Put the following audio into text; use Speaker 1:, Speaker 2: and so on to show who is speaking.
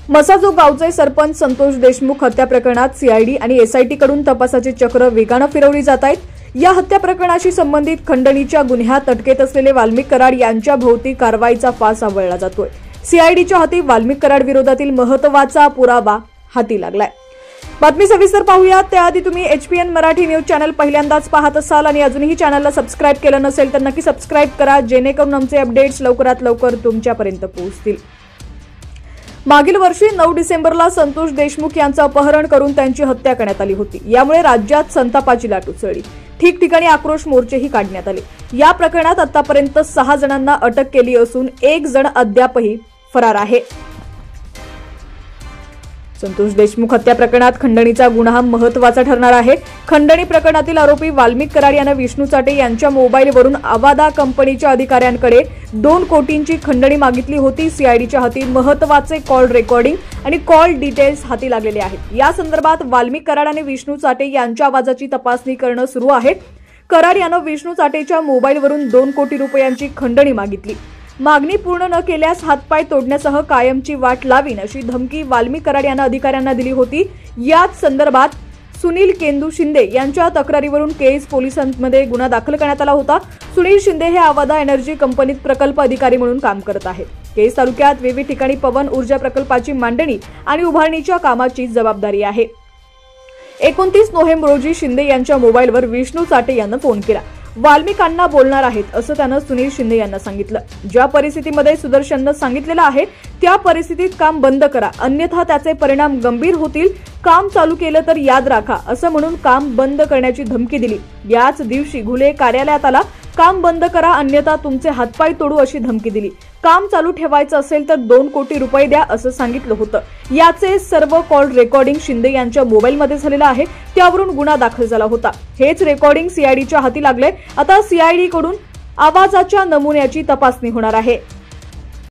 Speaker 1: मसाजो गावचे सरपंच संतोष देशमुख हत्या प्रकरणात सीआयडी आणि एसआयटी कडून तपासाची चक्र वेगानं फिरवली जात आहेत. या हत्या प्रकरणाशी संबंधित खंडणीच्या गुन्ह्यात अटकेत असलेले वाल्मिक कराड यांच्या भोवती कारवाईचा फास आवळला जातोय. सीआयडीच्या हाती वाल्मिक कराड विरोधातील महत्त्वाचा पुरावा हाती लागलाय. बातमी सविस्तर पाहूया. त्याआधी तुम्ही एचपीएन मराठी न्यूज चॅनल पहिल्यांदाच पाहत असाल आणि अजूनही चॅनलला सबस्क्राइब केलं नसेल तर नक्की सबस्क्राइब करा, जेणेकरून आमचे अपडेट्स लवकरात लवकर तुमच्यापर्यंत पोहोचतील. मागील वर्षी 9 डिसेंबरला संतोष देशमुख यांचं अपहरण करून त्यांची हत्या करण्यात आली होती. यामुळे राज्यात संतापाची लाट उसळली. ठिकठिकाणी आक्रोश मोर्चेही काढण्यात आले. या प्रकरणात आतापर्यंत 6 जणांना अटक केली असून 1 जण अद्यापही फरार आहे. संतोष देशमुख हत्या प्रकरणात खंडणीचा गुन्हा महत्त्वाचा ठरणार आहे. खंडणी प्रकरणातील आरोपी वाल्मिक कराड यानं विष्णू चाटे यांच्या मोबाईलवरून अवादा कंपनीच्या अधिकाऱ्यांकडे 2 कोटींची खंडणी मागितली होती. सीआयडीच्या हाती महत्त्वाचे कॉल रेकॉर्डिंग आणि कॉल डिटेल्स हाती लागलेले आहेत. या संदर्भात वाल्मिक कराड आणि विष्णू चाटे यांच्या आवाजाची तपासणी करणं सुरू आहे. कराड यानं विष्णू चाटेच्या मोबाईलवरून 2 कोटी रुपयांची खंडणी मागितली. मागणी पूर्ण न केल्यास हातपाय तोडण्यासह कायमची वाट लावीन अशी धमकी वाल्मिक कराड यांना अधिकाऱ्यांना दिली होती. याच संदर्भात सुनील केंदू शिंदे यांच्या तक्रारीवरून केज पोलिसांमध्ये गुन्हा दाखल करण्यात आला होता. सुनील शिंदे हे अवादा एनर्जी कंपनीत प्रकल्प अधिकारी म्हणून काम करत आहेत. केज तालुक्यात विविध ठिकाणी पवन ऊर्जा प्रकल्पाची मांडणी आणि उभारणीच्या कामाची जबाबदारी आहे. 29 नोव्हेंबर रोजी शिंदे यांच्या मोबाईलवर विष्णू चाटे यांना फोन केला. वाल्मिकांना बोलणार आहेत असं त्यानं सुनील शिंदे यांना सांगितलं. ज्या परिस्थितीमध्ये सुदर्शननं सांगितलेलं आहे त्या परिस्थितीत काम बंद करा, अन्यथा त्याचे परिणाम गंभीर होतील. काम चालू केलं तर याद राखा असं म्हणून काम बंद करण्याची धमकी दिली. याच दिवशी घुले कार्यालयात आला. काम बंद करा अन्यथा तुमचे हातपाय तोडू अशी धमकी दिली. काम चालू ठेवायचं असेल तर 2 कोटी रुपये द्या असं सांगितलं होतं. याचे सर्व कॉल रेकॉर्डिंग शिंदे यांच्या मोबाईलमध्ये झालेलं आहे. त्यावरून गुन्हा दाखल झाला होता. हेच रेकॉर्डिंग सीआयडीच्या हाती लागले. आता सीआयडी कडून आवाजाच्या नमुन्याची तपासणी होणार आहे.